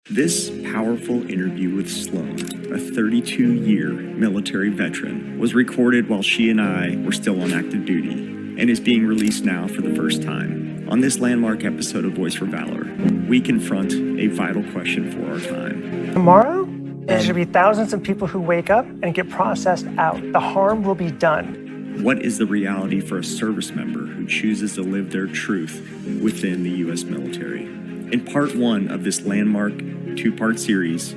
This powerful interview with Sloane, a 32-year military veteran, was recorded while she and I were still on active duty and is being released now for the first time. On this landmark episode of Voice for Valor, we confront a vital question for our time. Tomorrow, there should be thousands of people who wake up and get processed out. The harm will be done. What is the reality for a service member who chooses to live their truth within the U.S. military? In part one of this landmark two-part series,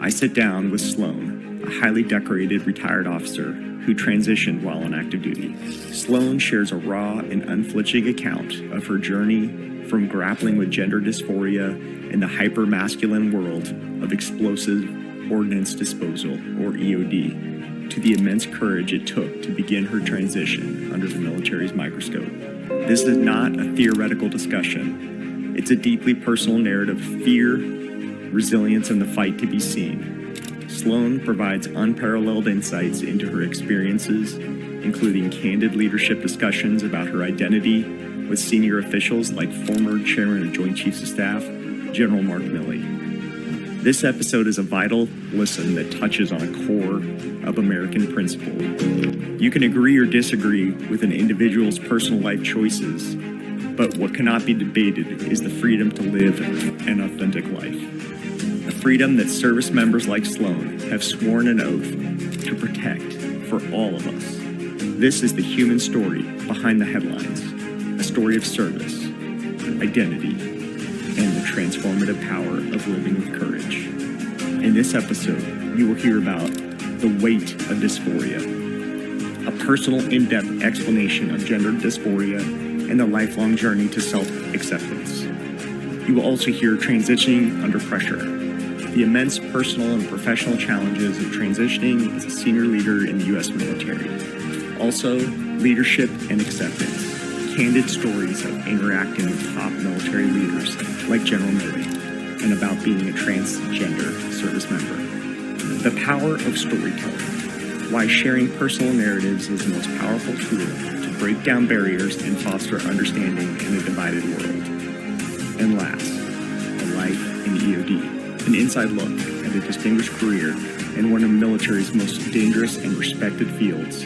I sit down with Sloane, a highly decorated retired officer who transitioned while on active duty. Sloane shares a raw and unflinching account of her journey from grappling with gender dysphoria in the hyper-masculine world of explosive Ordnance Disposal, or EOD, to the immense courage it took to begin her transition under the military's microscope. This is not a theoretical discussion. It's a deeply personal narrative of fear, resilience, and the fight to be seen. Sloane provides unparalleled insights into her experiences, including candid leadership discussions about her identity with senior officials like former Chairman of Joint Chiefs of Staff, General Mark Milley. This episode is a vital listen that touches on a core of American principle. You can agree or disagree with an individual's personal life choices, but what cannot be debated is the freedom to live an authentic life. A freedom that service members like Sloane have sworn an oath to protect for all of us. This is the human story behind the headlines, a story of service, identity, and the transformative power of living with courage. In this episode, you will hear about the weight of dysphoria, a personal in-depth explanation of gender dysphoria and the lifelong journey to self-acceptance. You will also hear transitioning under pressure, the immense personal and professional challenges of transitioning as a senior leader in the U.S. military. Also, leadership and acceptance, candid stories of interacting with top military leaders like General Milley, and about being a transgender service member. The power of storytelling, why sharing personal narratives is the most powerful tool to break down barriers and foster understanding in a divided world. And last, a life in EOD, an inside look at a distinguished career in one of the military's most dangerous and respected fields.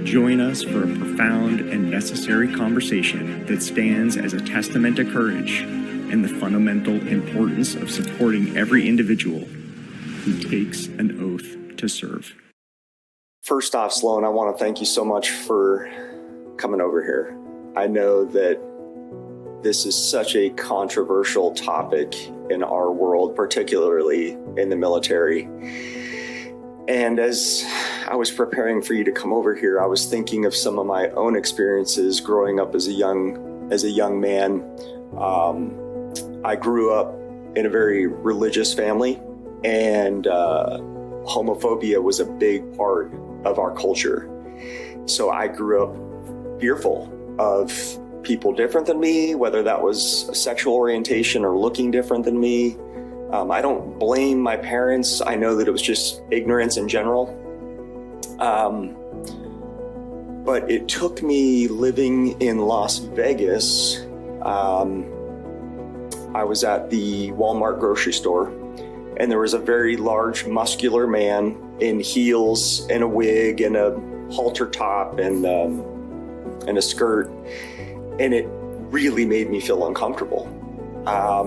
Join us for a profound and necessary conversation that stands as a testament to courage and the fundamental importance of supporting every individual who takes an oath to serve. First off, Sloane, I want to thank you so much for coming over here. I know that this is such a controversial topic in our world, particularly in the military. And as I was preparing for you to come over here, I was thinking of some of my own experiences growing up as a young man. I grew up in a very religious family, and homophobia was a big part of our culture. So I grew up fearful of people different than me, whether that was a sexual orientation or looking different than me. I don't blame my parents. I know that it was just ignorance in general. But it took me living in Las Vegas. I was at the Walmart grocery store, and there was a very large, muscular man in heels and a wig and a halter top and a skirt, and it really made me feel uncomfortable.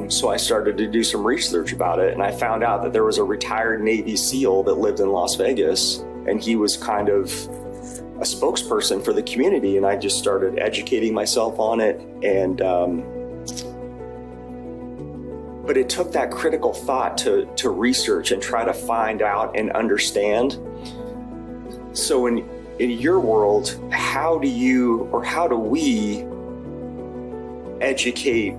So I started to do some research about it, and I found out that there was a retired Navy SEAL that lived in Las Vegas, and he was kind of a spokesperson for the community, and I just started educating myself on it. And but it took that critical thought to research and try to find out and understand. So in your world, how do we educate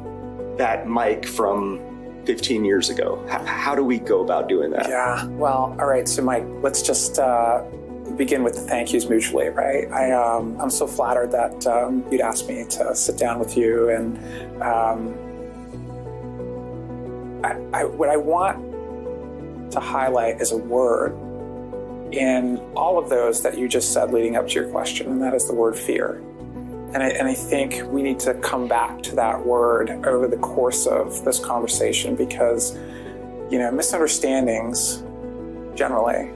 that Mike from 15 years ago? How do we go about doing that? Yeah, well, all right. So Mike, let's just begin with the thank yous mutually, right? I'm so flattered that you'd asked me to sit down with you, and what I want to highlight is a word in all of those that you just said leading up to your question, and that is the word fear. And I think we need to come back to that word over the course of this conversation, because misunderstandings generally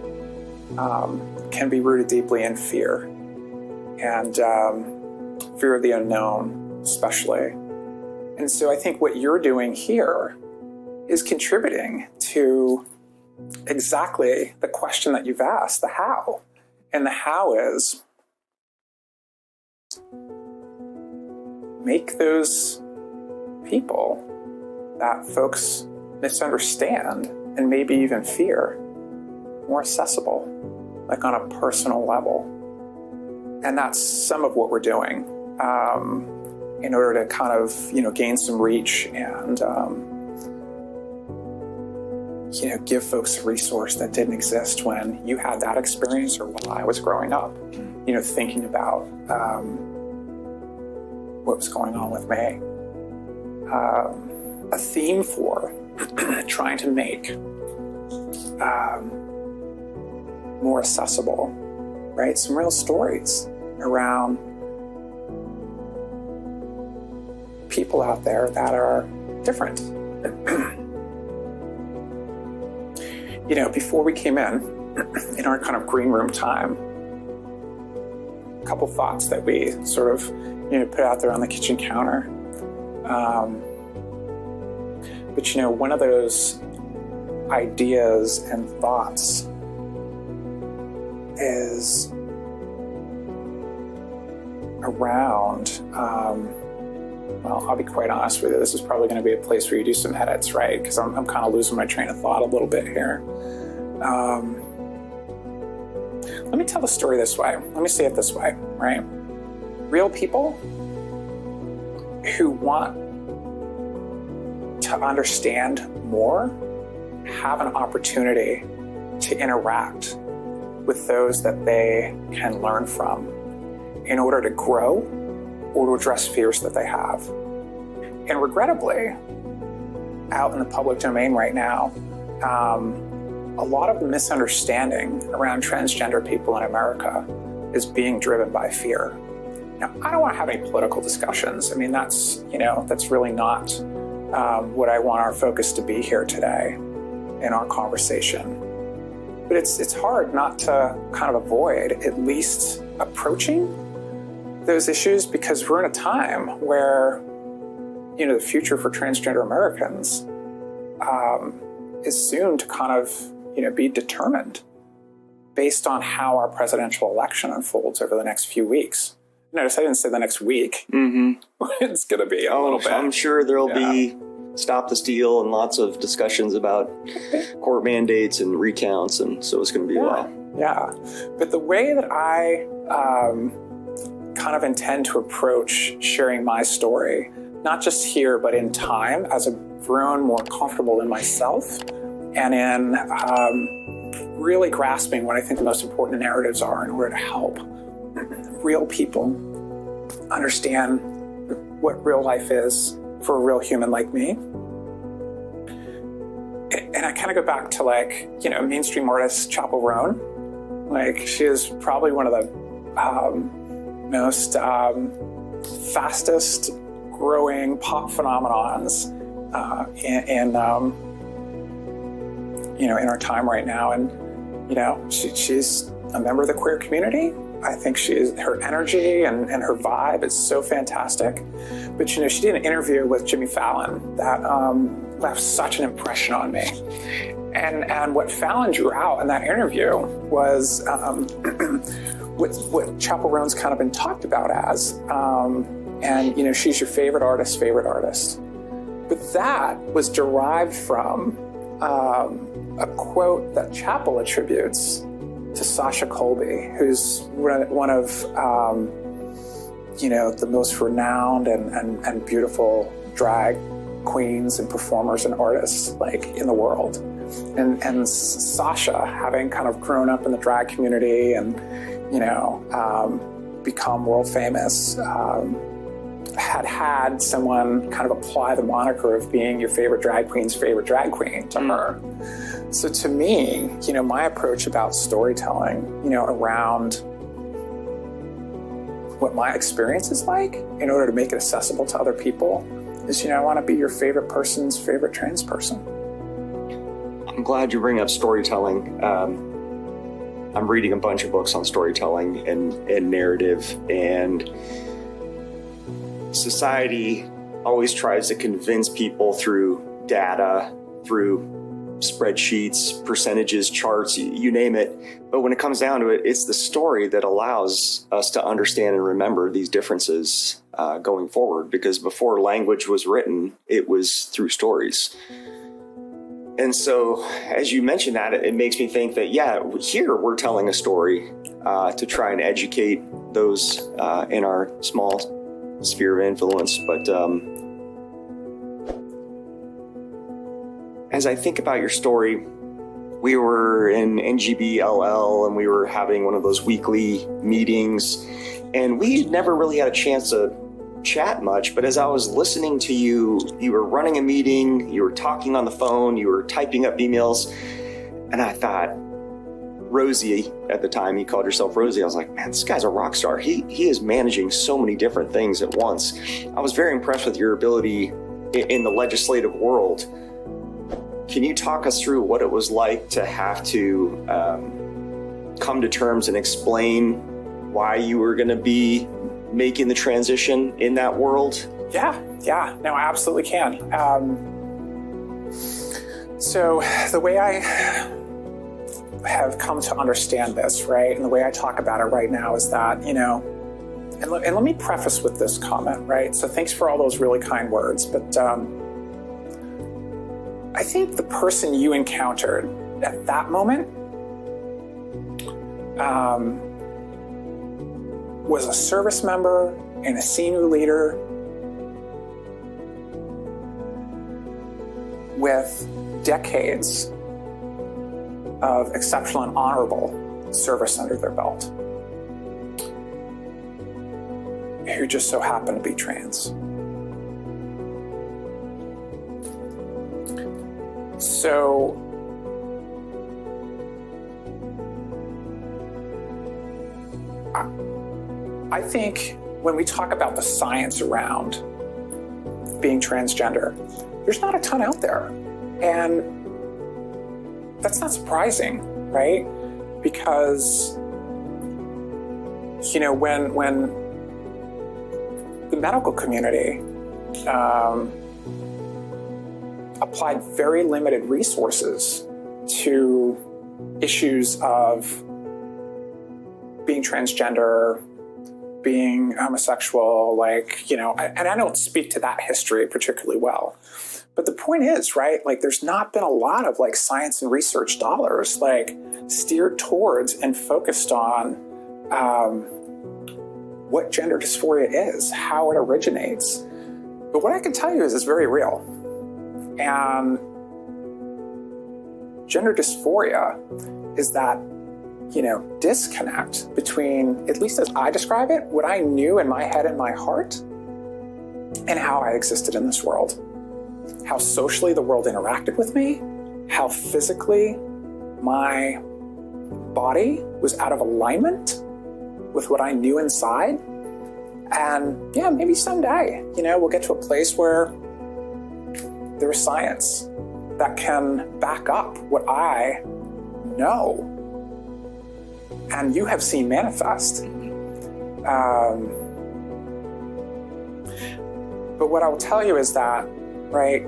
can be rooted deeply in fear, and fear of the unknown especially. And so I think what you're doing here is contributing to exactly the question that you've asked, the how. And the how is make those people that folks misunderstand and maybe even fear more accessible, like on a personal level. And that's some of what we're doing in order to kind of, gain some reach and, give folks a resource that didn't exist when you had that experience or while I was growing up, thinking about what was going on with me. A theme for trying to make more accessible, right? Some real stories around people out there that are different. Before we came in our kind of green room time, a couple thoughts that we sort of, put out there on the kitchen counter. But one of those ideas and thoughts is around, I'll be quite honest with you, this is probably going to be a place where you do some edits, right? Because I'm kind of losing my train of thought a little bit here. Let me tell the story this way. Let me say it this way, right? Real people who want to understand more have an opportunity to interact with those that they can learn from in order to grow or to address fears that they have. And regrettably, out in the public domain right now, a lot of the misunderstanding around transgender people in America is being driven by fear. Now, I don't want to have any political discussions. I mean, that's really not what I want our focus to be here today in our conversation. But it's hard not to kind of avoid at least approaching those issues, because we're in a time where, the future for transgender Americans is soon to kind of, be determined based on how our presidential election unfolds over the next few weeks. Notice I didn't say the next week. Mm-hmm. It's going to be a little bit. I'm sure there'll be Stop the Steal and lots of discussions about court mandates and recounts, and so it's going to be a while. Yeah, but the way that I kind of intend to approach sharing my story, not just here, but in time, as I've grown more comfortable in myself and in really grasping what I think the most important narratives are in order to help real people understand what real life is for a real human like me. And I kind of go back to mainstream artist Chappell Roan. She is probably one of the most fastest growing pop phenomenons in our time right now. And she's a member of the queer community. I think her energy and her vibe is so fantastic. But she did an interview with Jimmy Fallon that left such an impression on me. And what Fallon drew out in that interview was what Chappell Roan's kind of been talked about as. And she's your favorite artist. But that was derived from a quote that Chappell attributes to Sasha Colby, who's one of the most renowned and beautiful drag queens and performers and artists in the world. And Sasha, having kind of grown up in the drag community and become world famous, had someone kind of apply the moniker of being your favorite drag queen's favorite drag queen to her. So to me, my approach about storytelling, around what my experience is like in order to make it accessible to other people is, I want to be your favorite person's favorite trans person. I'm glad you bring up storytelling. I'm reading a bunch of books on storytelling and narrative, and society always tries to convince people through data, through spreadsheets, percentages, charts, you name it. But when it comes down to it, it's the story that allows us to understand and remember these differences going forward. Because before language was written, it was through stories. And so, as you mentioned that, it makes me think that, yeah, here we're telling a story to try and educate those in our small sphere of influence. But as I think about your story, we were in NGBLL and we were having one of those weekly meetings, and we had never really had a chance to chat much. But as I was listening to you, you were running a meeting, you were talking on the phone, you were typing up emails, and I thought, Rosie, at the time, you called yourself Rosie. I was like, man, this guy's a rock star. He is managing so many different things at once. I was very impressed with your ability in the legislative world. Can you talk us through what it was like to have to come to terms and explain why you were going to be making the transition in that world? Yeah, no, I absolutely can. So the way I have come to understand this, right, and the way I talk about it right now is that, and let me preface with this comment, right? So thanks for all those really kind words, but I think the person you encountered at that moment was a service member and a senior leader with decades of exceptional and honorable service under their belt, who just so happened to be trans. So I think when we talk about the science around being transgender, there's not a ton out there. And that's not surprising, right? Because, when the medical community applied very limited resources to issues of being transgender, being homosexual, and I don't speak to that history particularly well. But the point is, right, there's not been a lot of science and research dollars steered towards and focused on what gender dysphoria is, how it originates. But what I can tell you is it's very real. And gender dysphoria is that, disconnect between, at least as I describe it, what I knew in my head and my heart and how I existed in this world. How socially the world interacted with me, how physically my body was out of alignment with what I knew inside. And yeah, maybe someday, we'll get to a place where there is science that can back up what I know and you have seen manifest. But what I will tell you is that, right,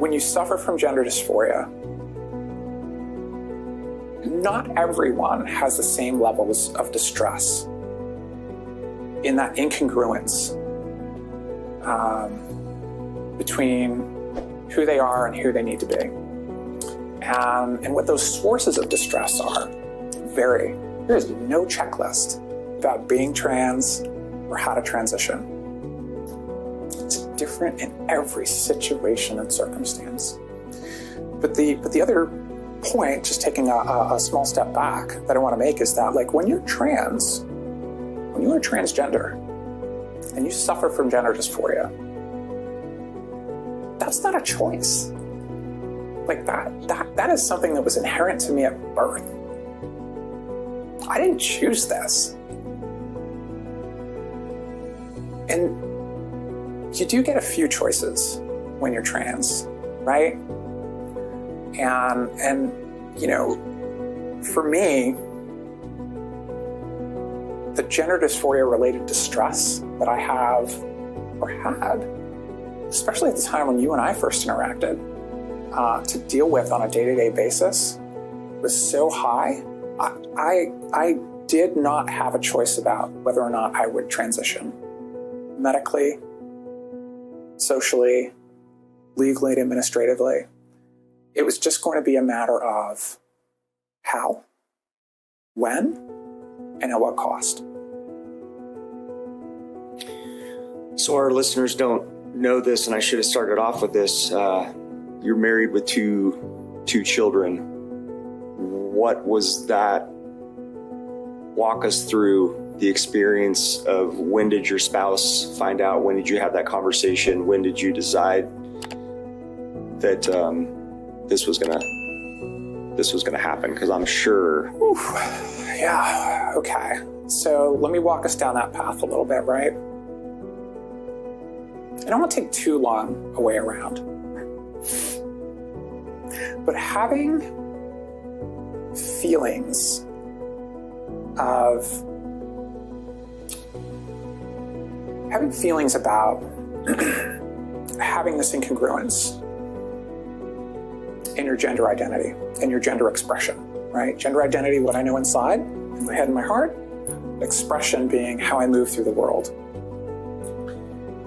when you suffer from gender dysphoria, not everyone has the same levels of distress in that incongruence between who they are and who they need to be. And what those sources of distress are vary. There is no checklist about being trans or how to transition. It's different in every situation and circumstance. But the other point, just taking a small step back, that I want to make is that when you're trans, when you are transgender and you suffer from gender dysphoria, that's not a choice. That is something that was inherent to me at birth. I didn't choose this. And you do get a few choices when you're trans, right? And you know, for me, the gender dysphoria related distress that I have or had, especially at the time when you and I first interacted, to deal with on a day-to-day basis was so high. I did not have a choice about whether or not I would transition medically, socially, legally, and administratively. It was just going to be a matter of how, when, and at what cost. So our listeners don't know this, and I should have started off with this. You're married with two children. What was that? Walk us through the experience of when did your spouse find out? When did you have that conversation? When did you decide that this was gonna happen? Because I'm sure. Oof. Yeah. Okay. So let me walk us down that path a little bit, right? I don't want to take too long a way around, but having feelings about having this incongruence in your gender identity and your gender expression, right? Gender identity, what I know inside, in my head and my heart, expression being how I move through the world.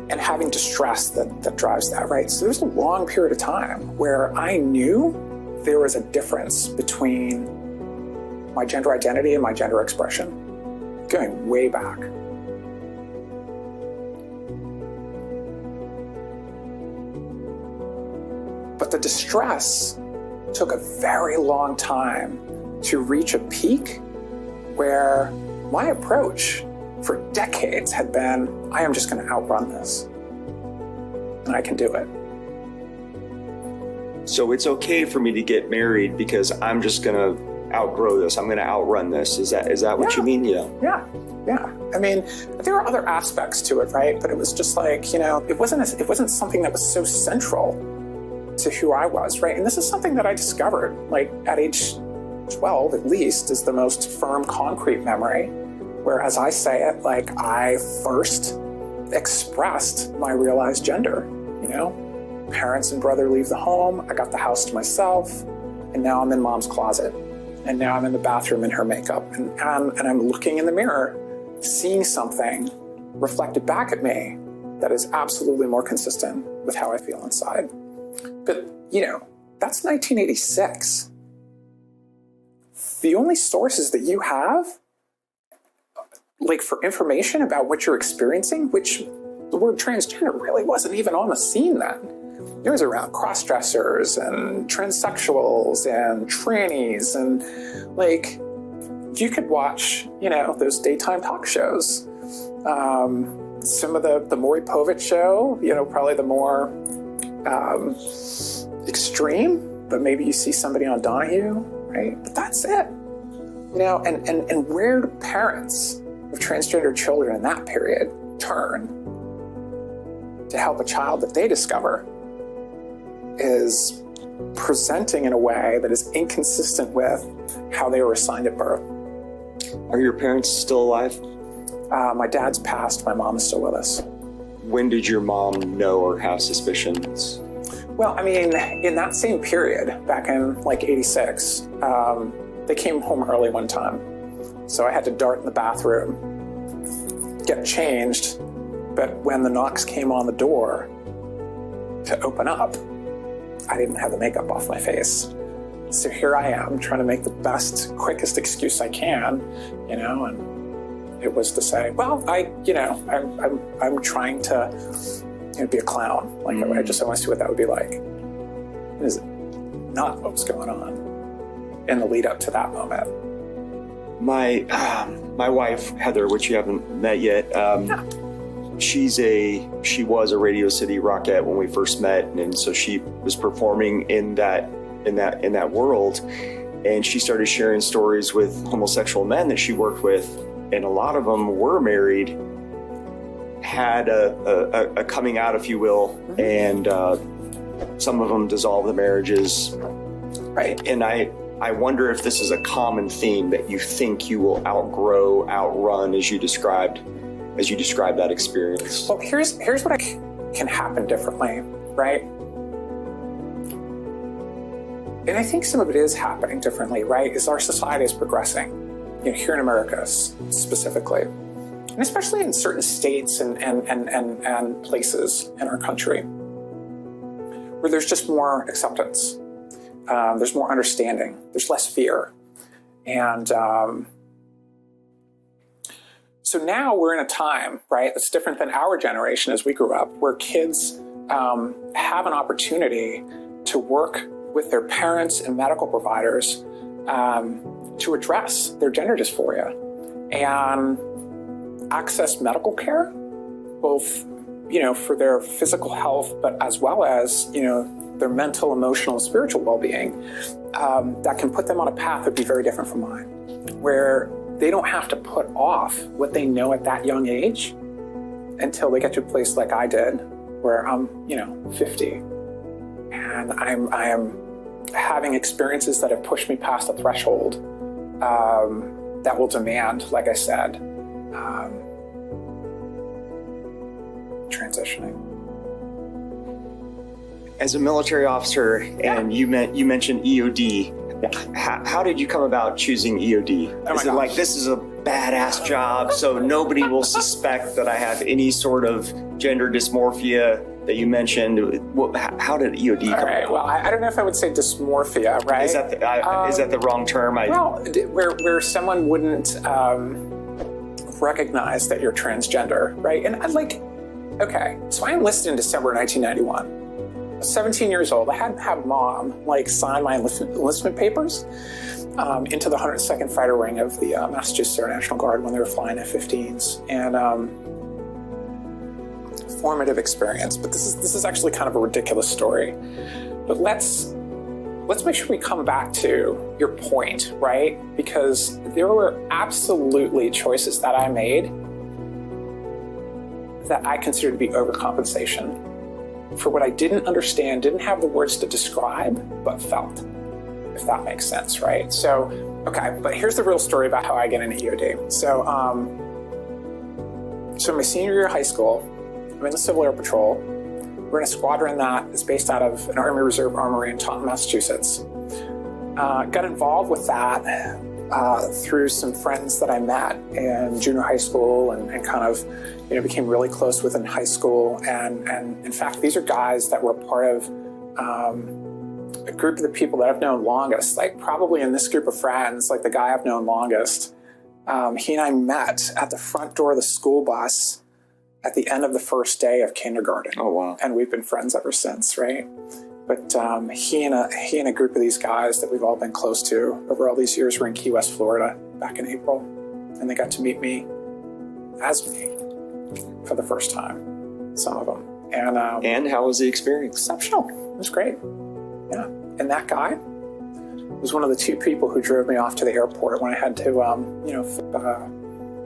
And having distress that drives that, right? So there's a long period of time where I knew there was a difference between my gender identity and my gender expression, going way back. But the distress took a very long time to reach a peak where my approach for decades had been, I am just going to outrun this. And I can do it. So it's okay for me to get married because I'm just going to outgrow this. I'm going to outrun this. Is that what you mean? Yeah. Yeah. I mean, there are other aspects to it, right? But it was just like, you know, it wasn't something that was so central to who I was, right? And this is something that I discovered, like at age 12, at least, is the most firm, concrete memory. Where, as I say it, like I first expressed my realized gender, you know? Parents and brother leave the home, I got the house to myself, and now I'm in mom's closet. And now I'm in the bathroom in her makeup. And I'm looking in the mirror, seeing something reflected back at me that is absolutely more consistent with how I feel inside. But, you know, that's 1986. The only sources that you have, like for information about what you're experiencing, which the word transgender really wasn't even on the scene then. It was around cross-dressers and transsexuals and trannies, and like you could watch, you know, those daytime talk shows. Some of the Maury Povich show, you know, probably the more extreme, but maybe you see somebody on Donahue, right? But that's it. You know, and where do parents of transgender children in that period turn to help a child that they discover is presenting in a way that is inconsistent with how they were assigned at birth. Are your parents still alive? My dad's passed, my mom is still with us. When did your mom know or have suspicions? Well, I mean, in that same period, back in like 86, they came home early one time. So I had to dart in the bathroom, get changed, but when the knocks came on the door to open up, I didn't have the makeup off my face. So here I am trying to make the best, quickest excuse I can, you know, and it was to say, well, I'm trying to, you know, be a clown. Like I want to see what that would be like. It is not what was going on in the lead up to that moment. My wife, Heather, which you haven't met yet, she was a Radio City Rockette when we first met, and so she was performing in that world, and she started sharing stories with homosexual men that she worked with, and a lot of them were married, had a coming out, if you will, and some of them dissolved the marriages. right? And I wonder if this is a common theme that you think you will outgrow, outrun as you described that experience. Well, here's what can happen differently, right? And I think some of it is happening differently, right? Is our society is progressing, here in America specifically, and especially in certain states and places in our country where there's just more acceptance, there's more understanding, there's less fear, and so now we're in a time, right, that's different than our generation as we grew up, where kids have an opportunity to work with their parents and medical providers to address their gender dysphoria and access medical care, both, for their physical health, but as well as, their mental, emotional, and spiritual well-being, that can put them on a path that would be very different from mine, where they don't have to put off what they know at that young age until they get to a place like I did, where I'm, 50, and I am having experiences that have pushed me past the threshold that will demand, like I said, transitioning. As a military officer, and you mentioned EOD. How did you come about choosing EOD? Is it like, this is a badass job, so nobody will suspect that I have any sort of gender dysmorphia that you mentioned? How did EOD come about? Well, I don't know if I would say dysmorphia, right? Is that the wrong term? Where someone wouldn't recognize that you're transgender, right? And so I enlisted in December 1991. 17 years old. I hadn't had mom sign my enlistment papers into the 102nd Fighter Wing of the Massachusetts Air National Guard when they were flying F-15s, and formative experience. But this is actually kind of a ridiculous story. But let's make sure we come back to your point, right? Because there were absolutely choices that I made that I consider to be overcompensation for what I didn't understand, didn't have the words to describe, but felt, if that makes sense, right? So, okay, but here's the real story about how I get into EOD. So my senior year of high school, I'm in the Civil Air Patrol. We're in a squadron that is based out of an Army Reserve Armory in Taunton, Massachusetts. Got involved with that through some friends that I met in junior high school and kind of, became really close with in high school. And in fact, these are guys that were part of a group of the people that I've known longest, probably in this group of friends, the guy I've known longest. He and I met at the front door of the school bus at the end of the first day of kindergarten. Oh, wow. And we've been friends ever since, right? But he and a group of these guys that we've all been close to over all these years were in Key West, Florida back in April. And they got to meet me as me for the first time, some of them. And how was the experience? Exceptional. It was great. Yeah. And that guy was one of the two people who drove me off to the airport when I had to,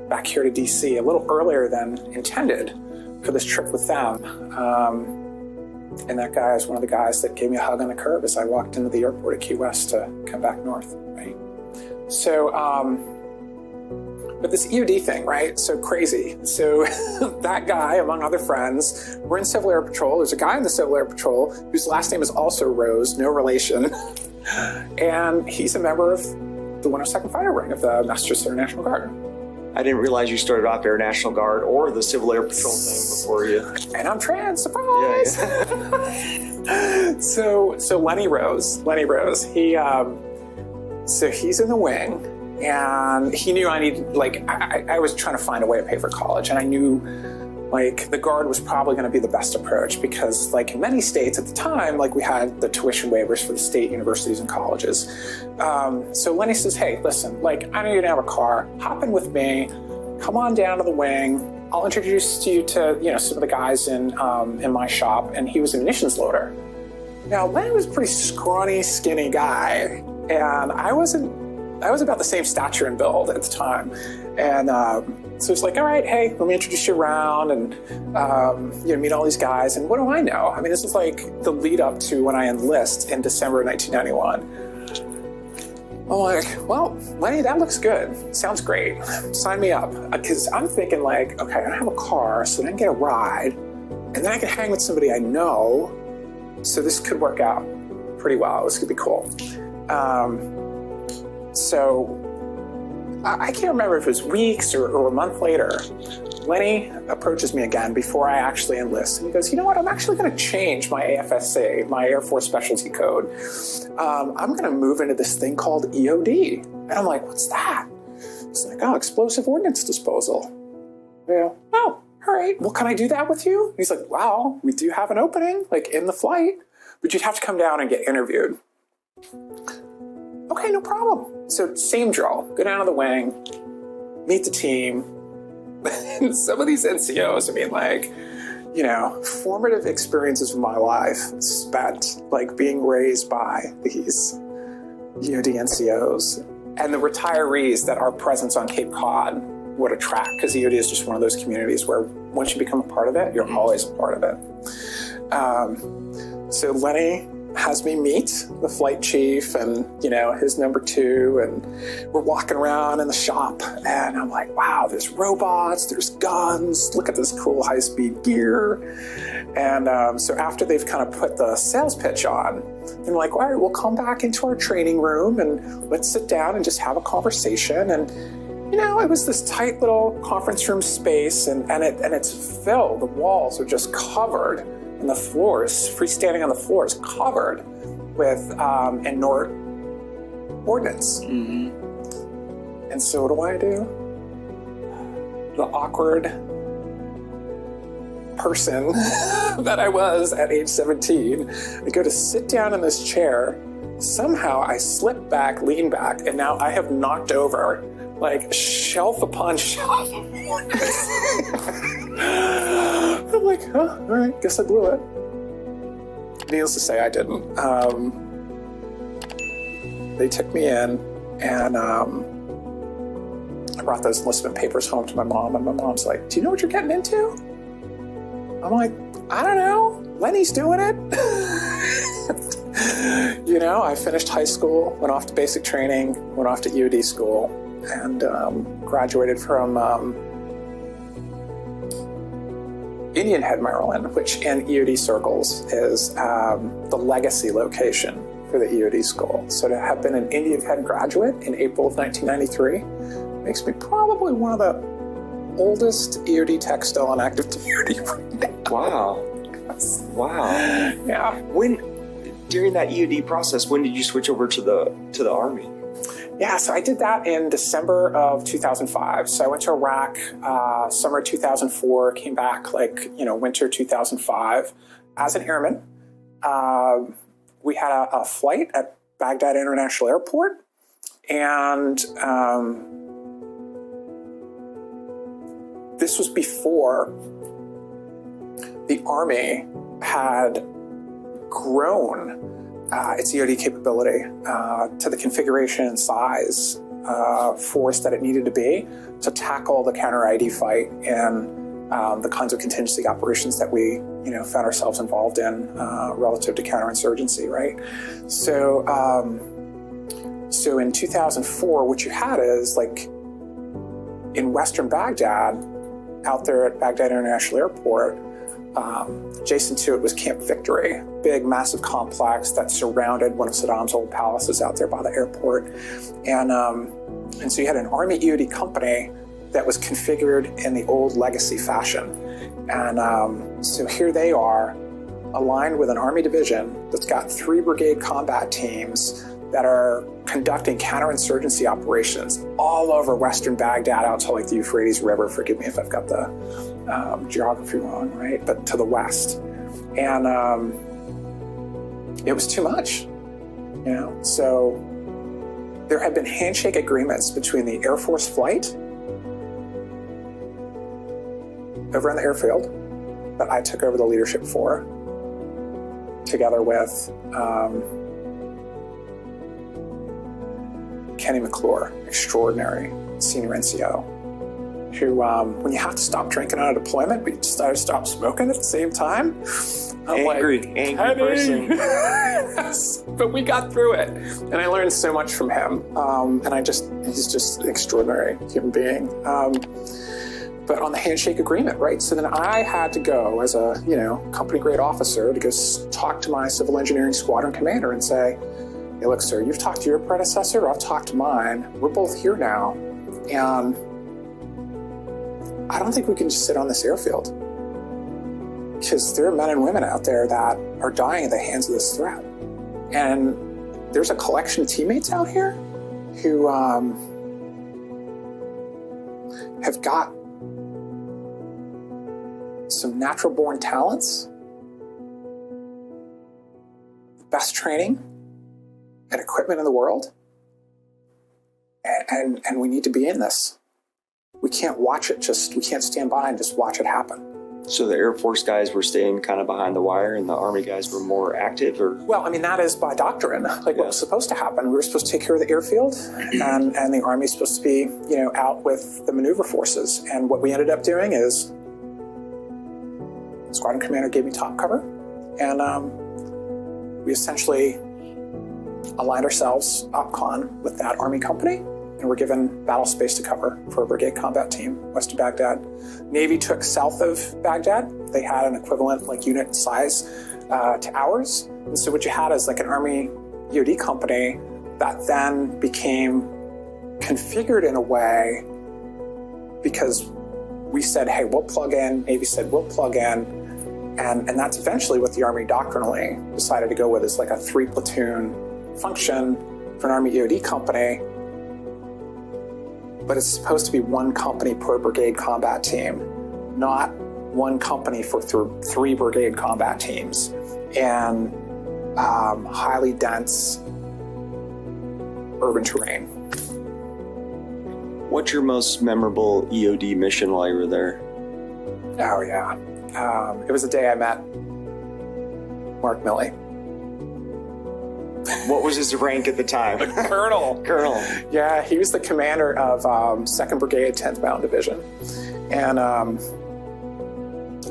back here to DC a little earlier than intended for this trip with them. And that guy is one of the guys that gave me a hug on the curb as I walked into the airport at Key West to come back north, right? So, but this EOD thing, right? So crazy. So that guy, among other friends, we're in Civil Air Patrol. There's a guy in the Civil Air Patrol whose last name is also Rose, no relation. And he's a member of the 102nd Fighter Wing of the Massachusetts Air National Guard. I didn't realize you started off Air National Guard or the Civil Air Patrol thing before you. And I'm trans, surprise! Yeah. So Lenny Rose, he, so he's in the wing, and he knew I needed, I was trying to find a way to pay for college, and I knew, the Guard was probably going to be the best approach because, in many states at the time, we had the tuition waivers for the state universities and colleges. So Lenny says, hey, listen, I know you don't have a car. Hop in with me. Come on down to the wing. I'll introduce you to, some of the guys in my shop. And he was a munitions loader. Now, Lenny was a pretty scrawny, skinny guy. And I was about the same stature and build at the time. And so it's all right, hey, let me introduce you around and, meet all these guys. And what do I know? I mean, this is the lead up to when I enlist in December of 1991. I'm like, well, Lenny, that looks good. Sounds great. Sign me up. Because I'm thinking like, okay, I don't have a car, so then I can get a ride, and then I can hang with somebody I know. So this could work out pretty well. This could be cool. So I can't remember if it was weeks or a month later, Lenny approaches me again before I actually enlist. And he goes, you know what? I'm actually going to change my AFSA, my Air Force Specialty Code. I'm going to move into this thing called EOD. And I'm like, what's that? He's like, oh, Explosive Ordnance Disposal. I go, oh, all right. Well, can I do that with you? And he's like, wow, we do have an opening, like in the flight, but you'd have to come down and get interviewed. Okay, no problem. So same drill. Go down to the wing, meet the team. And some of these NCOs, I mean, like, you know, formative experiences of my life spent like being raised by these EOD NCOs and the retirees that our presence on Cape Cod would attract, because EOD is just one of those communities where once you become a part of it, you're always a part of it. So Lenny has me meet the flight chief and, you know, his number 2, and we're walking around in the shop, and I'm like, wow, there's robots, there's guns, look at this cool high-speed gear. And so after they've kind of put the sales pitch on, they're like, all right, we'll come back into our training room and let's sit down and just have a conversation. And, you know, it was this tight little conference room space, and it's filled, the walls are just covered, and the floors, freestanding on the floors, covered with inert ordnance. Mm-hmm. And so what do? The awkward person that I was at age 17, I go to sit down in this chair. Somehow I slip back, lean back, and now I have knocked over like shelf upon shelf of ordnance. I'm like, huh, all right, guess I blew it. Needless to say, I didn't. They took me in, and I brought those enlistment papers home to my mom, and my mom's like, do you know what you're getting into? I'm like, I don't know. Lenny's doing it. You know, I finished high school, went off to basic training, went off to EOD school, and graduated from Indian Head, Maryland, which in EOD circles is the legacy location for the EOD school. So to have been an Indian Head graduate in April of 1993 makes me probably one of the oldest EOD techs still on active duty right now. Wow. Wow. Yeah. During that EOD process, when did you switch over to the Army? Yeah, so I did that in December of 2005. So I went to Iraq summer 2004, came back winter 2005 as an airman. We had a flight at Baghdad International Airport, and this was before the Army had grown its EOD capability to the configuration and size force that it needed to be to tackle the counter-ID fight and the kinds of contingency operations that we found ourselves involved in relative to counterinsurgency, right? So, so in 2004, what you had is in Western Baghdad, out there at Baghdad International Airport, adjacent to it was Camp Victory, big, massive complex that surrounded one of Saddam's old palaces out there by the airport. And so you had an Army EOD company that was configured in the old legacy fashion. And so here they are, aligned with an Army division that's got 3 brigade combat teams that are conducting counterinsurgency operations all over Western Baghdad out to the Euphrates River. Forgive me if I've got the geography wrong, right? But to the west. And it was too much, So there had been handshake agreements between the Air Force flight over on the airfield that I took over the leadership for, together with Kenny McClure, extraordinary senior NCO. who, when you have to stop drinking on a deployment, but you decided to stop smoking at the same time. Angry person. Yes, but we got through it. And I learned so much from him. He's just an extraordinary human being. But on the handshake agreement, right? So then I had to go as a, company grade officer to go talk to my civil engineering squadron commander and say, hey, look, sir, you've talked to your predecessor, I've talked to mine. We're both here now. And I don't think we can just sit on this airfield, because there are men and women out there that are dying at the hands of this threat. And there's a collection of teammates out here who have got some natural born talents, the best training and equipment in the world. And we need to be in this. We can't watch it, we can't stand by and just watch it happen. So the Air Force guys were staying kind of behind the wire and the Army guys were more active, or? Well, I mean, that is by doctrine, what was supposed to happen. We were supposed to take care of the airfield, and the Army's supposed to be, out with the maneuver forces. And what we ended up doing is, the squadron commander gave me top cover, and we essentially aligned ourselves OpCon with that Army company, and we're given battle space to cover for a brigade combat team west of Baghdad. Navy took south of Baghdad. They had an equivalent unit size to ours. And so what you had is an Army EOD company that then became configured in a way because we said, hey, we'll plug in. Navy said, we'll plug in. And that's eventually what the Army doctrinally decided to go with, is a 3-platoon function for an Army EOD company. But it's supposed to be one company per brigade combat team, not one company for 3 brigade combat teams, and highly dense urban terrain. What's your most memorable EOD mission while you were there? Oh, yeah. It was the day I met Mark Milley. What was his rank at the time? Colonel. Colonel. Yeah, he was the commander of 2nd Brigade, 10th Mountain Division. And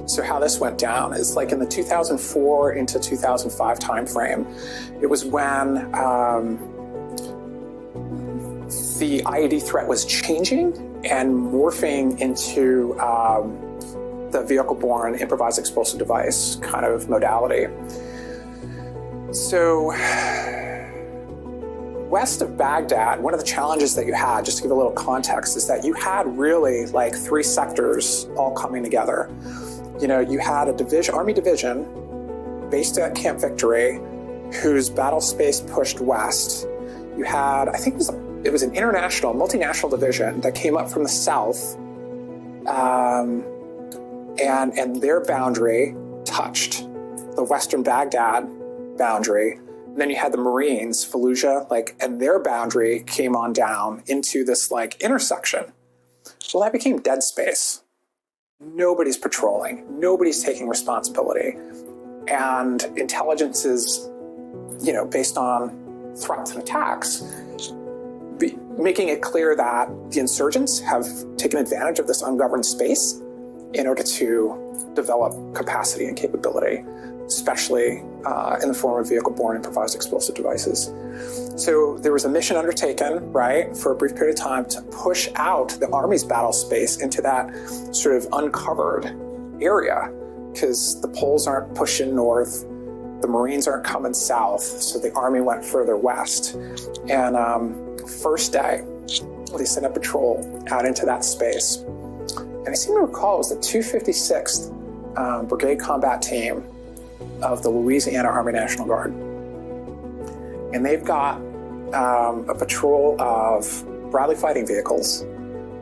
so how this went down is in the 2004 into 2005 timeframe, it was when the IED threat was changing and morphing into the vehicle-borne improvised explosive device kind of modality. So west of Baghdad, one of the challenges that you had, just to give a little context, is that you had really 3 sectors all coming together. You had a Army division based at Camp Victory, whose battle space pushed west. You had, I think it was an international, multinational division that came up from the south, and their boundary touched the western Baghdad boundary. And then you had the Marines, Fallujah, and their boundary came on down into this intersection. Well, that became dead space. Nobody's patrolling. Nobody's taking responsibility. And intelligence is, based on threats and attacks, making it clear that the insurgents have taken advantage of this ungoverned space in order to develop capacity and capability, especially in the form of vehicle-borne improvised explosive devices. So there was a mission undertaken, for a brief period of time to push out the Army's battle space into that sort of uncovered area, because the poles aren't pushing north, the Marines aren't coming south, so the Army went further west. And first day, they sent a patrol out into that space. And I seem to recall it was the 256th Brigade Combat Team of the Louisiana Army National Guard. And they've got a patrol of Bradley fighting vehicles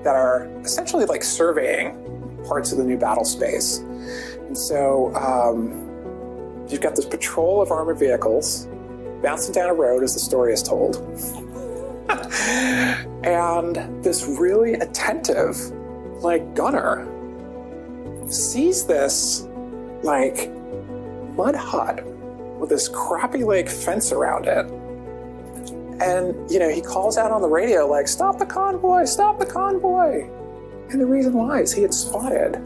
that are essentially surveying parts of the new battle space. And so you've got this patrol of armored vehicles bouncing down a road, as the story is told. And this really attentive gunner sees this mud hut with this crappy fence around it. And, he calls out on the radio, stop the convoy, stop the convoy. And the reason why is he had spotted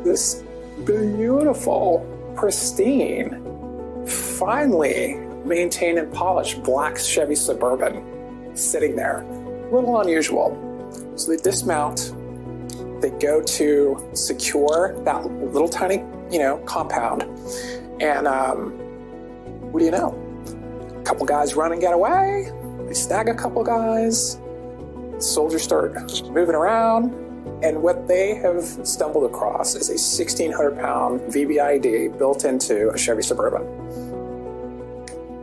this beautiful, pristine, finely maintained and polished black Chevy Suburban sitting there. A little unusual. So they dismount, they go to secure that little tiny, compound. And what do you know? A couple guys run and get away. They snag a couple guys. Soldiers start moving around. And what they have stumbled across is a 1,600-pound VBID built into a Chevy Suburban.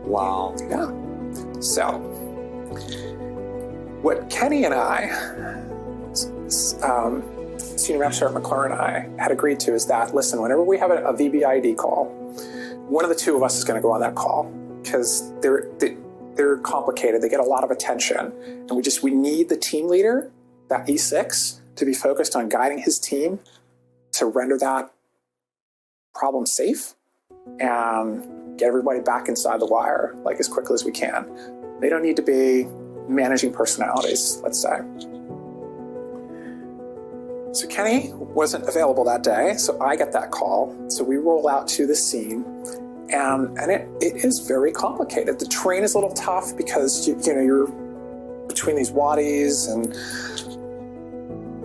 Wow. Yeah. So, what Kenny and I, Senior Master Sergeant McClure and I, had agreed to is that, listen, whenever we have a VBID call, one of the two of us is going to go on that call because they're complicated. They get a lot of attention. And we need the team leader, that E6, to be focused on guiding his team to render that problem safe and get everybody back inside the wire like as quickly as we can. They don't need to be managing personalities, let's say. So Kenny wasn't available that day, so I get that call. So we roll out to the scene, and it is very complicated. The terrain is a little tough because you're between these wadis, and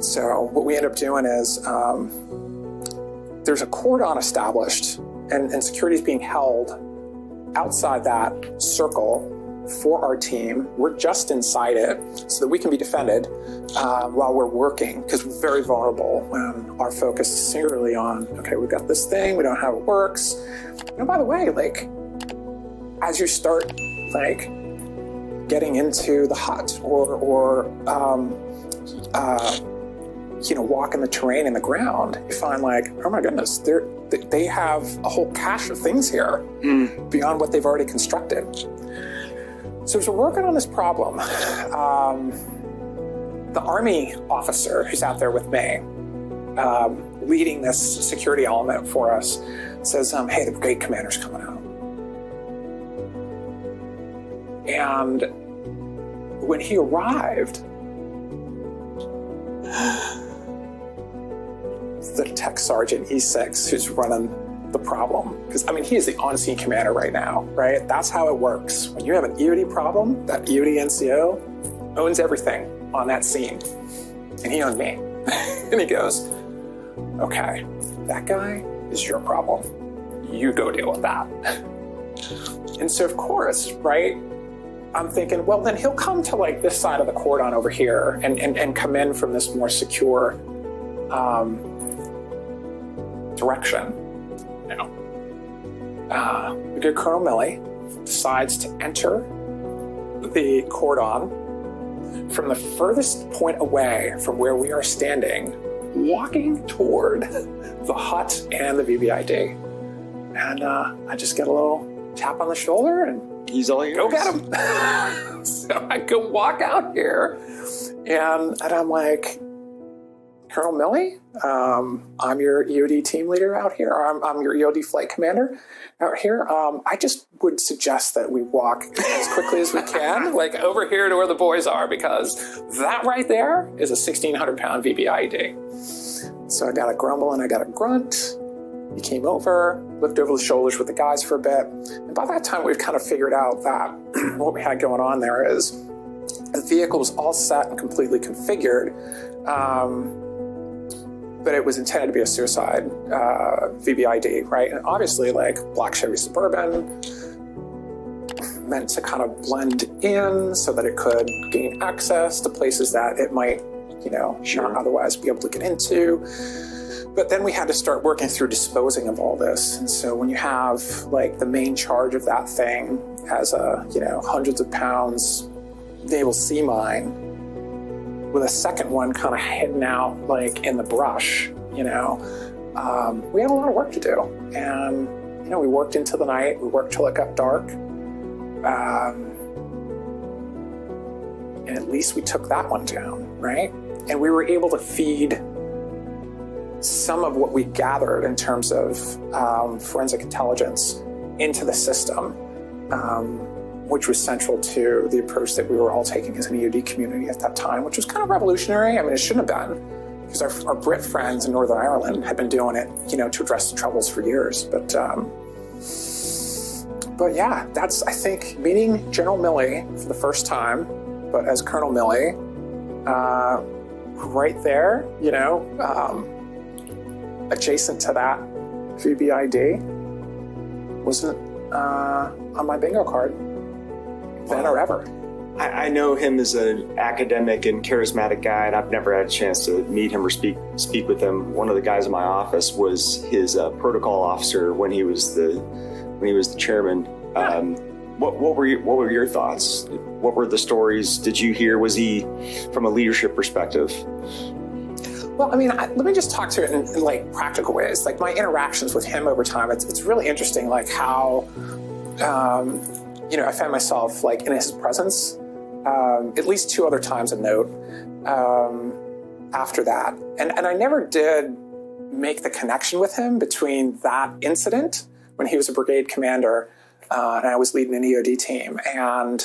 so what we end up doing is there's a cordon established, and security is being held outside that circle for our team. We're just inside it so that we can be defended while we're working, because we're very vulnerable when our focus is singularly on, okay, we've got this thing, we don't know how it works. And by the way, as you start getting into the hut or walking the terrain in the ground, you find oh my goodness, they have a whole cache of things here beyond what they've already constructed. So as we're working on this problem, the Army officer who's out there with me, leading this security element for us, says, hey, the brigade commander's coming out. And when he arrived, the tech sergeant E6 who's running the problem, because he is the on-scene commander right now, right? That's how it works. When you have an EOD problem, that EOD NCO owns everything on that scene, and he owned me. And he goes, okay, that guy is your problem. You go deal with that. And so of course, right, I'm thinking, well, then he'll come to this side of the cordon over here and come in from this more secure direction. Brigadier Colonel Milley decides to enter the cordon from the furthest point away from where we are standing, walking toward the hut and the VBID. And I just get a little tap on the shoulder and he's all yours. Go get him. So I go walk out here and I'm like, Colonel Milley, I'm your EOD team leader out here. I'm your EOD flight commander out here. I just would suggest that we walk as quickly as we can, over here to where the boys are, because that right there is a 1,600-pound VBID. So I got a grumble and I got a grunt. He came over, looked over the shoulders with the guys for a bit. And by that time, we've kind of figured out that what we had going on there is the vehicle was all set and completely configured. But it was intended to be a suicide VBID, right? And obviously, black Chevy Suburban, meant to kind of blend in so that it could gain access to places that it might, not otherwise be able to get into. But then we had to start working through disposing of all this. And so when you have the main charge of that thing as a, hundreds of pounds naval sea mine, with a second one kind of hidden out in the brush, we had a lot of work to do. And, we worked into the night, we worked till it got dark. And at least we took that one down, right? And we were able to feed some of what we gathered in terms of forensic intelligence into the system, which was central to the approach that we were all taking as an EOD community at that time, which was kind of revolutionary. It shouldn't have been, because our Brit friends in Northern Ireland had been doing it, to address the Troubles for years. But yeah, that's, I think, meeting General Milley for the first time, but as Colonel Milley, right there, adjacent to that VBID, wasn't on my bingo card then or ever. I know him as an academic and charismatic guy, and I've never had a chance to meet him or speak with him. One of the guys in my office was his protocol officer when he was the chairman. Yeah. What were your thoughts? What were the stories? Did you hear? Was he from a leadership perspective? Well, I mean, let me just talk to it in like practical ways. Like my interactions with him over time, it's really interesting, like how, I found myself like in his presence, at least 2 other times of note after that. And I never did make the connection with him between that incident when he was a brigade commander and I was leading an EOD team and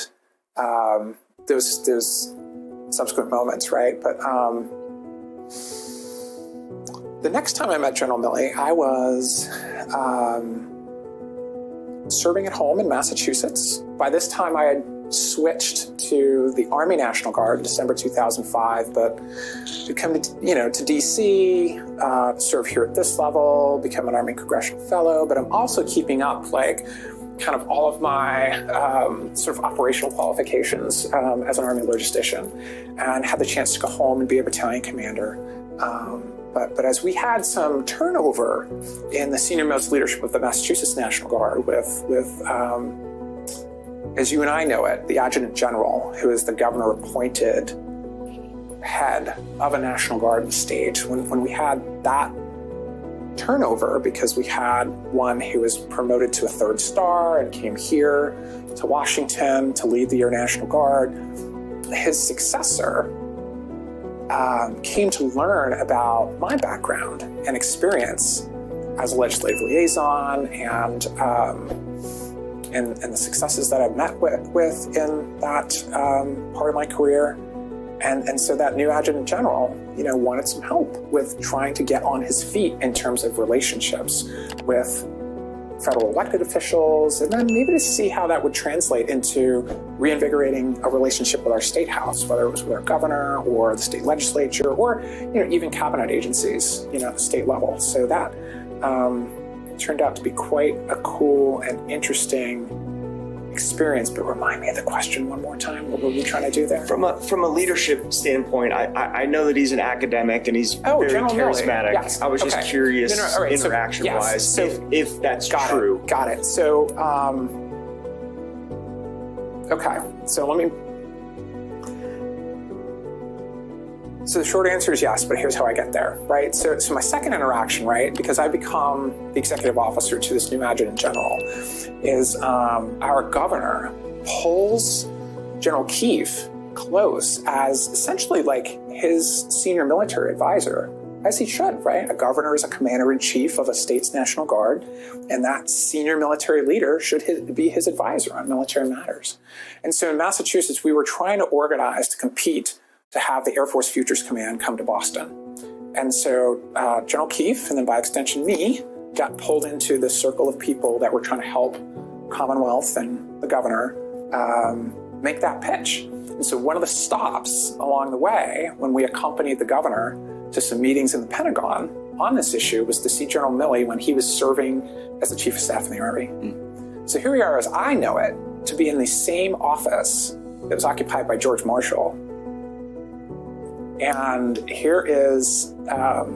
those subsequent moments, right? But the next time I met General Milley, I was serving at home in Massachusetts. By this time, I had switched to the Army National Guard in December 2005, but to come to DC, serve here at this level, become an Army Congressional Fellow, but I'm also keeping up like kind of all of my sort of operational qualifications as an Army logistician, and had the chance to go home and be a battalion commander. But as we had some turnover in the senior-most leadership of the Massachusetts National Guard with as you and I know it, the Adjutant General, who is the governor-appointed head of a National Guard in the state, when we had that turnover, because we had one who was promoted to a 3rd star and came here to Washington to lead the Air National Guard, his successor came to learn about my background and experience as a legislative liaison and the successes that I've met with in that part of my career. And so that new Adjutant General, wanted some help with trying to get on his feet in terms of relationships with federal elected officials, and then maybe to see how that would translate into reinvigorating a relationship with our state house, whether it was with our governor or the state legislature or, even cabinet agencies, at the state level. So that turned out to be quite a cool and interesting experience. But remind me of the question one more time. What were we trying to do there? From a leadership standpoint, I know that he's an academic and he's very General charismatic. Milley. Yes. I was just curious, All right. interaction-wise, if that's true. Got it. So, okay. So So the short answer is yes, but here's how I get there, right? So my second interaction, right, because I become the executive officer to this new Adjutant General, is our governor pulls General Keefe close as essentially like his senior military advisor, as he should, right? A governor is a commander-in-chief of a state's National Guard, and that senior military leader should be his advisor on military matters. And so in Massachusetts, we were trying to organize to compete to have the Air Force Futures Command come to Boston. And so General Keefe, and then by extension me, got pulled into this circle of people that were trying to help Commonwealth and the governor make that pitch. And so one of the stops along the way, when we accompanied the governor to some meetings in the Pentagon on this issue, was to see General Milley when he was serving as the Chief of Staff in the Army. So here we are, as I know it, to be in the same office that was occupied by George Marshall. And here is the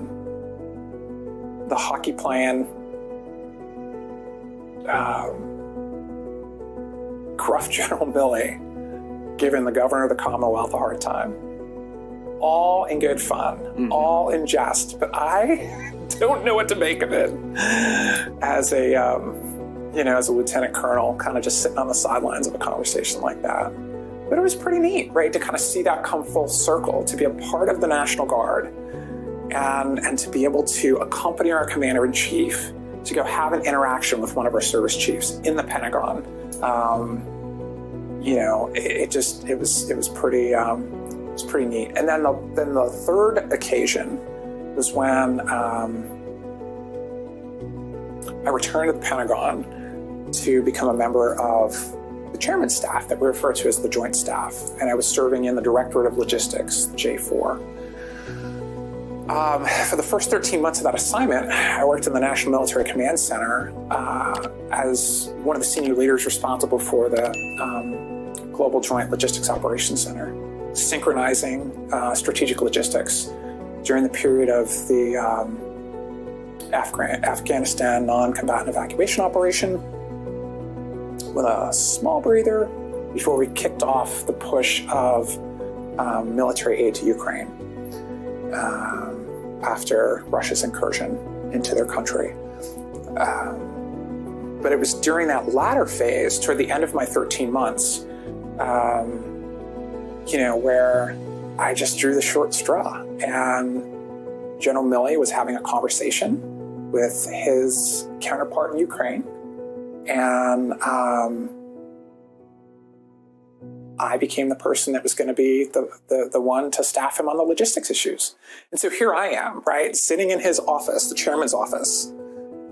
hockey playing, gruff General Milley giving the governor of the Commonwealth a hard time. All in good fun, all in jest, but I don't know what to make of it as a, as a lieutenant colonel, kind of just sitting on the sidelines of a conversation like that. But it was pretty neat, right, to kind of see that come full circle, to be a part of the National Guard and to be able to accompany our commander-in-chief to go have an interaction with one of our service chiefs in the Pentagon. It was pretty neat. And then the third occasion was when I returned to the Pentagon to become a member of the chairman's staff that we refer to as the Joint Staff. And I was serving in the Directorate of Logistics, J4. For the first 13 months of that assignment, I worked in the National Military Command Center as one of the senior leaders responsible for the Global Joint Logistics Operations Center, synchronizing strategic logistics during the period of the Afghanistan non-combatant evacuation operation, with a small breather before we kicked off the push of military aid to Ukraine after Russia's incursion into their country. But it was during that latter phase, toward the end of my 13 months, where I just drew the short straw. And General Milley was having a conversation with his counterpart in Ukraine. And I became the person that was going to be the one to staff him on the logistics issues. And so here I am, right, sitting in his office, the chairman's office,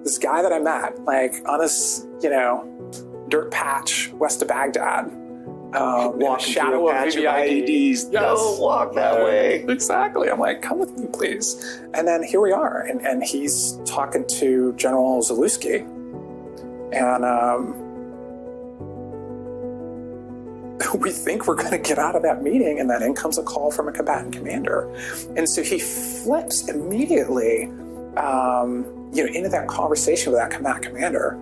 this guy that I met, like on this, dirt patch west of Baghdad, Walking shadow through a of patch of IEDs. IEDs. Don't walk that way. Exactly. I'm like, come with me, please. And then here we are, and he's talking to General Zalewski, and we think we're going to get out of that meeting, and then in comes a call from a combatant commander. And so he flips immediately, into that conversation with that combatant commander,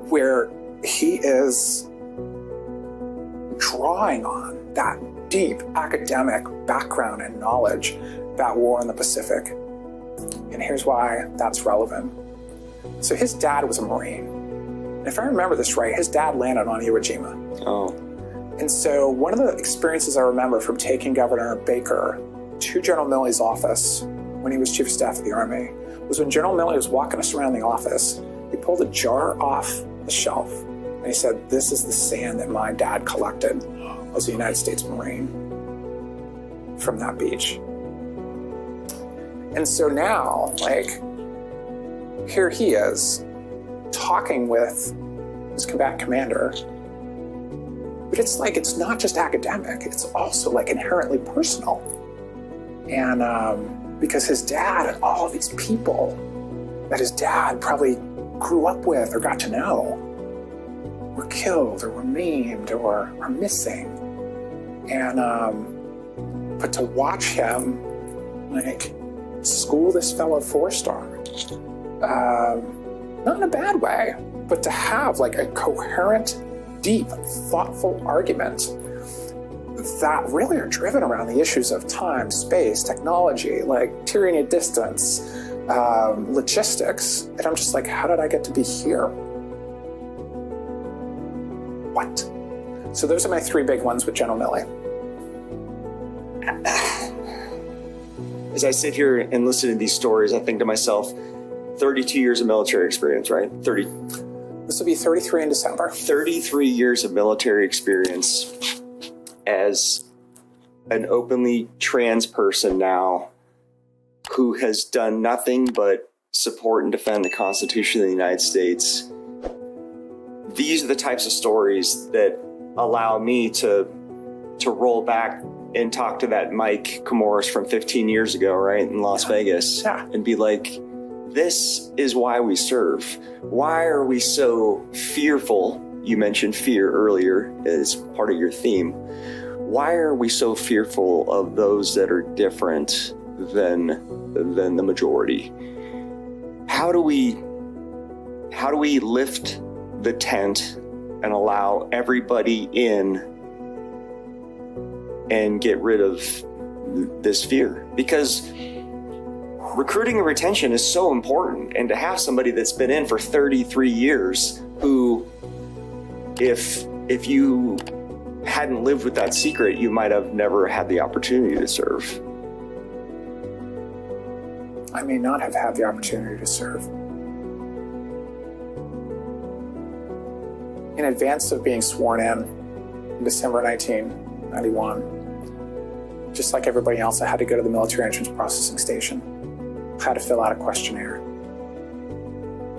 where he is drawing on that deep academic background and knowledge about war in the Pacific. And here's why that's relevant. So his dad was a Marine. And if I remember this right, his dad landed on Iwo Jima. Oh. And so one of the experiences I remember from taking Governor Baker to General Milley's office when he was Chief of Staff of the Army was when General Milley was walking us around the office, he pulled a jar off the shelf and he said, "This is the sand that my dad collected as a United States Marine from that beach." And so now, here he is talking with his combatant commander. But it's not just academic, it's also inherently personal. And because his dad and all of these people that his dad probably grew up with or got to know were killed or were maimed or are missing. And but to watch him school this fellow 4-star, not in a bad way, but to have a coherent, deep, thoughtful argument that really are driven around the issues of time, space, technology, tyranny of distance, logistics. And I'm just how did I get to be here? What? So those are my 3 big ones with General Milley. As I sit here and listen to these stories, I think to myself, 32 years of military experience, right? This will be 33 in December. 33 years of military experience as an openly trans person now who has done nothing but support and defend the Constitution of the United States. These are the types of stories that allow me to roll back and talk to that Mike Comoros from 15 years ago, right, in Las Vegas, and be like, this is why we serve. Why are we so fearful? You mentioned fear earlier as part of your theme. Why are we so fearful of those that are different than the majority? How do we lift the tent and allow everybody in and get rid of this fear? Because recruiting and retention is so important, and to have somebody that's been in for 33 years who, if you hadn't lived with that secret, you might have never had the opportunity to serve. I may not have had the opportunity to serve. In advance of being sworn in December 1991, just like everybody else, I had to go to the military entrance processing station. had to fill out a questionnaire.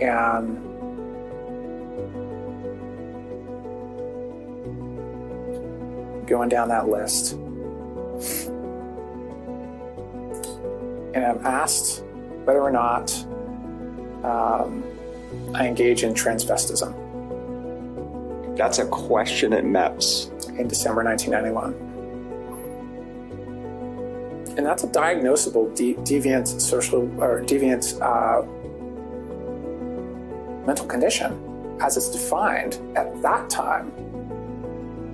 And going down that list, and I'm asked whether or not I engage in transvestism. That's a question at MEPS. In December 1991. And that's a diagnosable deviant mental condition as it's defined at that time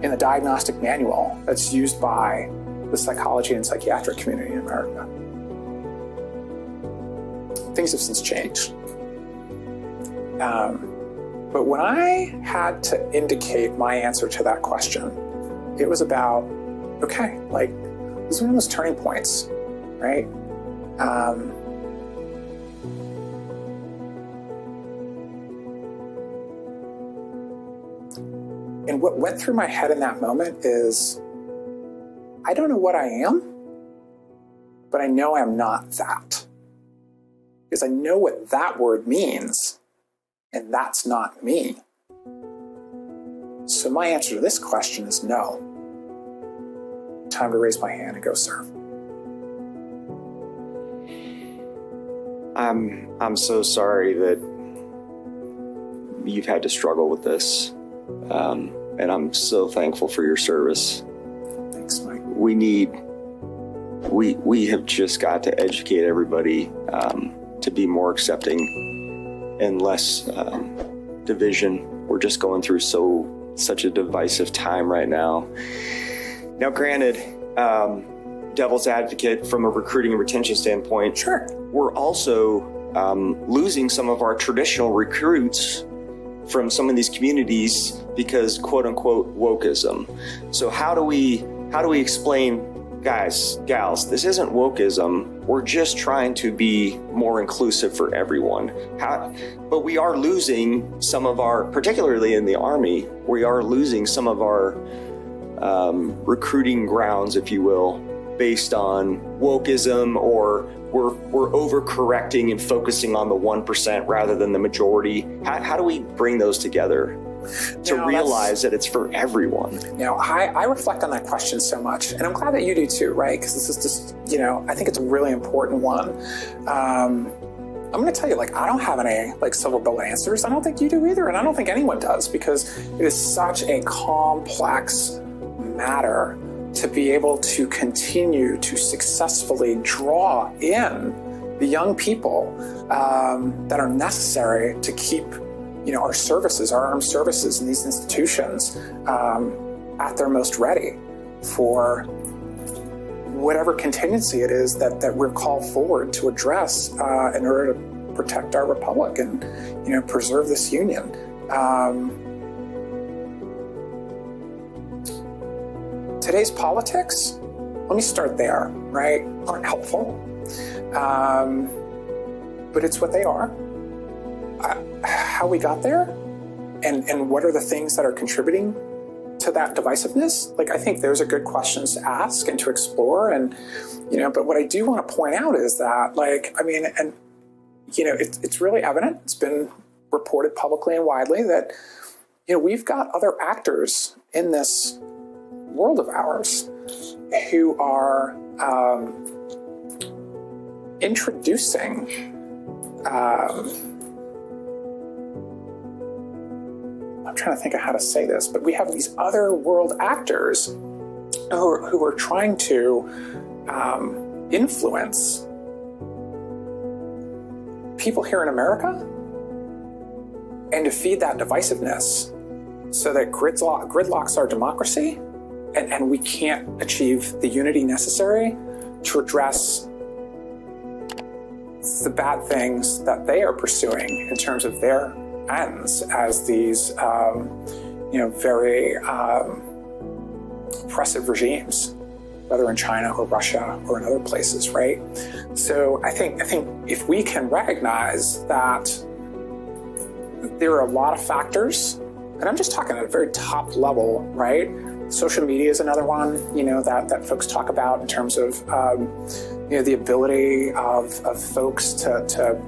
in the diagnostic manual that's used by the psychology and psychiatric community in America. Things have since changed. But when I had to indicate my answer to that question, it was about, okay, like, this is one of those turning points, right? And what went through my head in that moment is, I don't know what I am, but I know I'm not that. Because I know what that word means, and that's not me. So my answer to this question is no. Time to raise my hand and go serve. I'm so sorry that you've had to struggle with this. And I'm so thankful for your service. Thanks, Mike. We have just got to educate everybody to be more accepting and less division. We're just going through such a divisive time right now. Now, granted, devil's advocate from a recruiting and retention standpoint, sure, we're also losing some of our traditional recruits from some of these communities because, quote unquote, wokeism. So how do we explain, guys, gals, this isn't wokeism. We're just trying to be more inclusive for everyone. But we are losing some of our, particularly in the Army, we are losing some of our recruiting grounds, if you will, based on wokeism, or we're overcorrecting and focusing on the 1% rather than the majority. How do we bring those together to realize that it's for everyone? I reflect on that question so much, and I'm glad that you do too, right? Because this is just, I think it's a really important one. I'm going to tell you, I don't have any silver bullet answers. I don't think you do either, and I don't think anyone does, because it is such a complex matter to be able to continue to successfully draw in the young people that are necessary to keep, our services, our armed services and these institutions at their most ready for whatever contingency it is that we're called forward to address in order to protect our republic and, preserve this union. Today's politics, let me start there, right, aren't helpful, but it's what they are. How we got there and what are the things that are contributing to that divisiveness? I think those are good questions to ask and to explore. And, but what I do want to point out is that, it's really evident, it's been reported publicly and widely that, we've got other actors in this world of ours who are introducing I'm trying to think of how to say this, but we have these other world actors who are trying to influence people here in America and to feed that divisiveness so that gridlocks our democracy and we can't achieve the unity necessary to address the bad things that they are pursuing in terms of their ends as these, very oppressive regimes, whether in China or Russia or in other places, right? So I think if we can recognize that there are a lot of factors, and I'm just talking at a very top level, right? Social media is another one, that folks talk about in terms of, the ability of folks to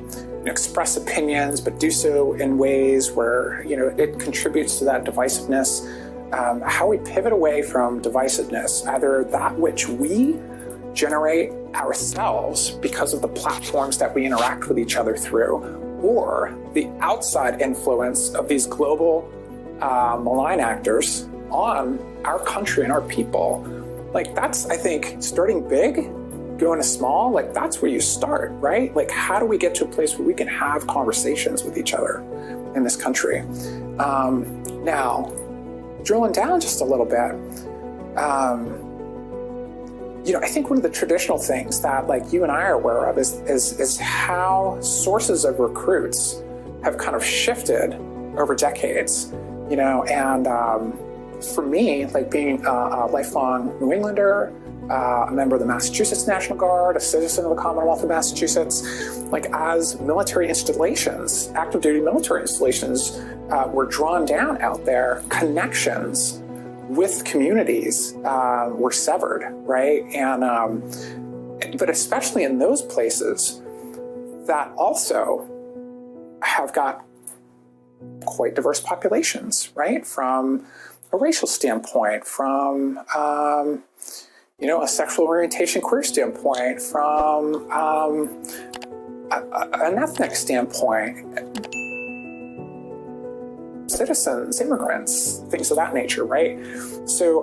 express opinions, but do so in ways where, it contributes to that divisiveness. How we pivot away from divisiveness, either that which we generate ourselves because of the platforms that we interact with each other through, or the outside influence of these global malign actors on our country and our people. Like, that's, I think, starting big, going to small, like that's where you start, right? Like, how do we get to a place where we can have conversations with each other in this country? Now, drilling down just a little bit, I think one of the traditional things that like you and I are aware of is how sources of recruits have kind of shifted over decades, and for me, like being a lifelong New Englander, a member of the Massachusetts National Guard, a citizen of the Commonwealth of Massachusetts, like as military installations, active duty military installations were drawn down out there, connections with communities were severed, right? And but especially in those places that also have got quite diverse populations, right? From a racial standpoint, from a sexual orientation, queer standpoint, from an ethnic standpoint, citizens, immigrants, things of that nature, right? So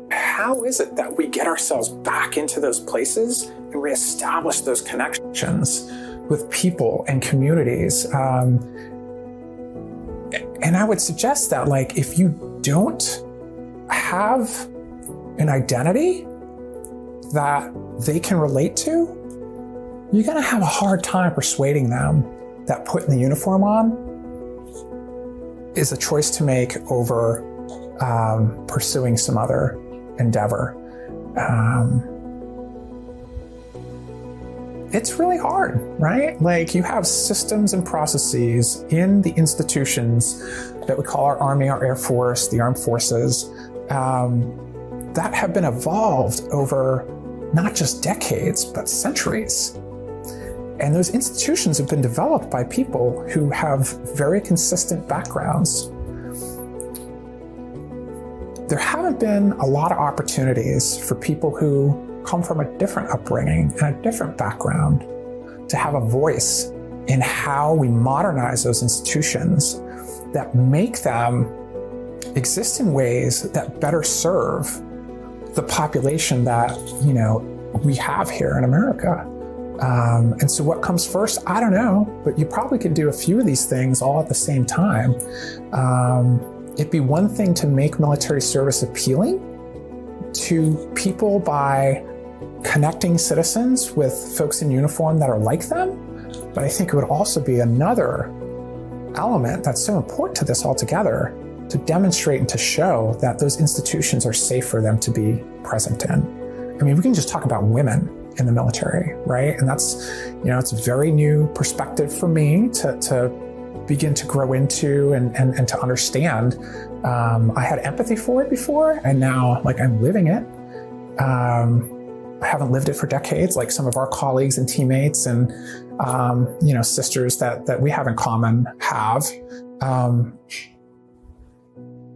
how is it that we get ourselves back into those places and reestablish those connections with people and communities? And I would suggest that, like, if you don't have an identity that they can relate to, you're going to have a hard time persuading them that putting the uniform on is a choice to make over pursuing some other endeavor. It's really hard, right? Like, you have systems and processes in the institutions that we call our Army, our Air Force, the Armed Forces, that have been evolved over not just decades, but centuries. And those institutions have been developed by people who have very consistent backgrounds. There haven't been a lot of opportunities for people who come from a different upbringing and a different background to have a voice in how we modernize those institutions that make them exist in ways that better serve the population that, we have here in America. And so what comes first? I don't know, but you probably could do a few of these things all at the same time. It'd be one thing to make military service appealing to people by connecting citizens with folks in uniform that are like them. But I think it would also be another element that's so important to this altogether, to demonstrate and to show that those institutions are safe for them to be present in. I mean, we can just talk about women in the military, right? And that's, it's a very new perspective for me to begin to grow into and to understand. I had empathy for it before, and now, like, I'm living it. I haven't lived it for decades, like some of our colleagues and teammates and, sisters that we have in common have.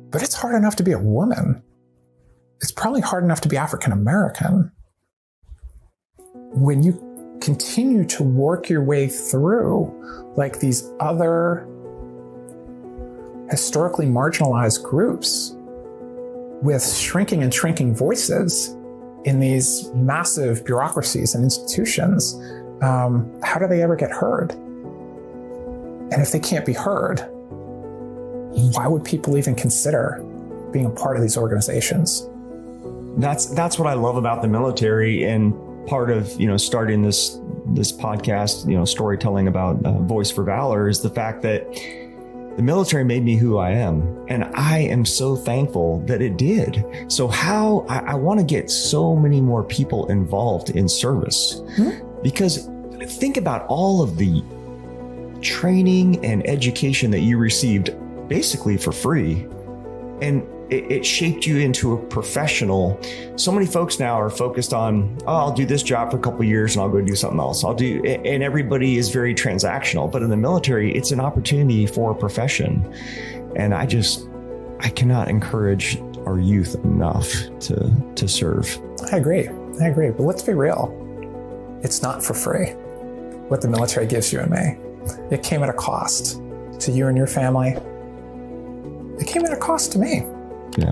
But it's hard enough to be a woman. It's probably hard enough to be African American. When you continue to work your way through, like, these other historically marginalized groups with shrinking and shrinking voices in these massive bureaucracies and institutions, how do they ever get heard? And if they can't be heard, why would people even consider being a part of these organizations? That's what I love about the military, and part of starting this podcast, storytelling about Voice for Valor, is the fact that the military made me who I am, and I am so thankful that it did. So how I want to get so many more people involved in service, because think about all of the training and education that you received basically for free. And it shaped you into a professional. So many folks now are focused on, oh, I'll do this job for a couple of years and I'll go do something else. And everybody is very transactional. But in the military, it's an opportunity for a profession. And I cannot encourage our youth enough to serve. I agree. But let's be real. It's not for free what the military gives you and me. It came at a cost to you and your family. It came at a cost to me. Yeah.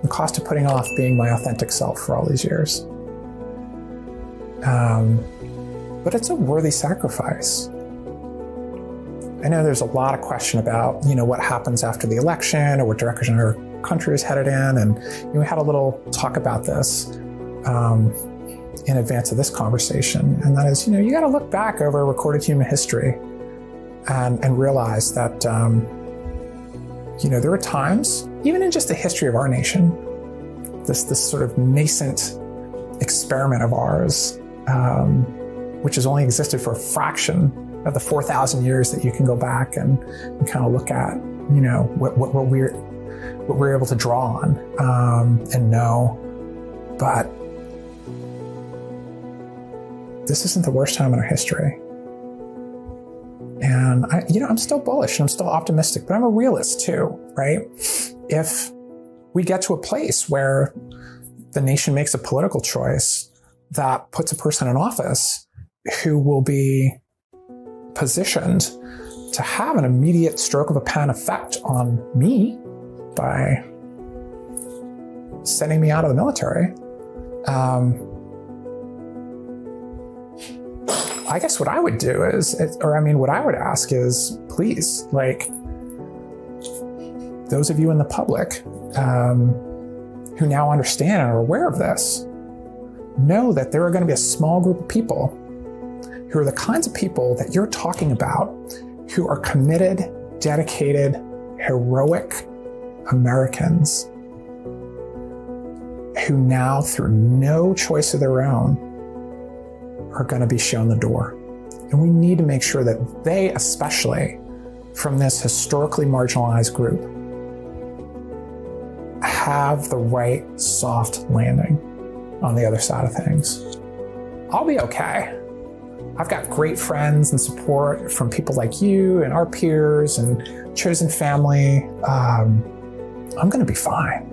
The cost of putting off being my authentic self for all these years. But it's a worthy sacrifice. I know there's a lot of question about, what happens after the election or what direction our country is headed in. And we had a little talk about this in advance of this conversation. And that is, you got to look back over recorded human history and realize that, there are times, even in just the history of our nation, this sort of nascent experiment of ours, which has only existed for a fraction of the 4,000 years that you can go back and kind of look at, what we're able to draw on and know. But this isn't the worst time in our history. And I'm still bullish and I'm still optimistic, but I'm a realist too, right? If we get to a place where the nation makes a political choice that puts a person in office who will be positioned to have an immediate stroke of a pen effect on me by sending me out of the military, I guess what I would do is, what I would ask is, please, those of you in the public who now understand and are aware of this, know that there are going to be a small group of people who are the kinds of people that you're talking about, who are committed, dedicated, heroic Americans who now, through no choice of their own, are going to be shown the door. And we need to make sure that they, especially from this historically marginalized group, have the right soft landing on the other side of things. I'll be okay. I've got great friends and support from people like you and our peers and chosen family. I'm going to be fine.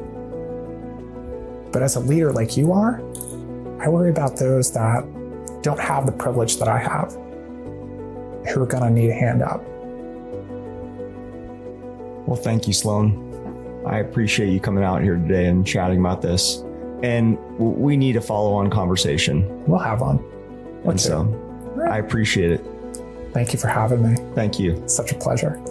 But as a leader like you are, I worry about those that don't have the privilege that I have, who are going to need a hand up. Well, thank you, Sloane. I appreciate you coming out here today and chatting about this. And we need a follow-on conversation. We'll have one. I appreciate it. Thank you for having me. Thank you. It's such a pleasure.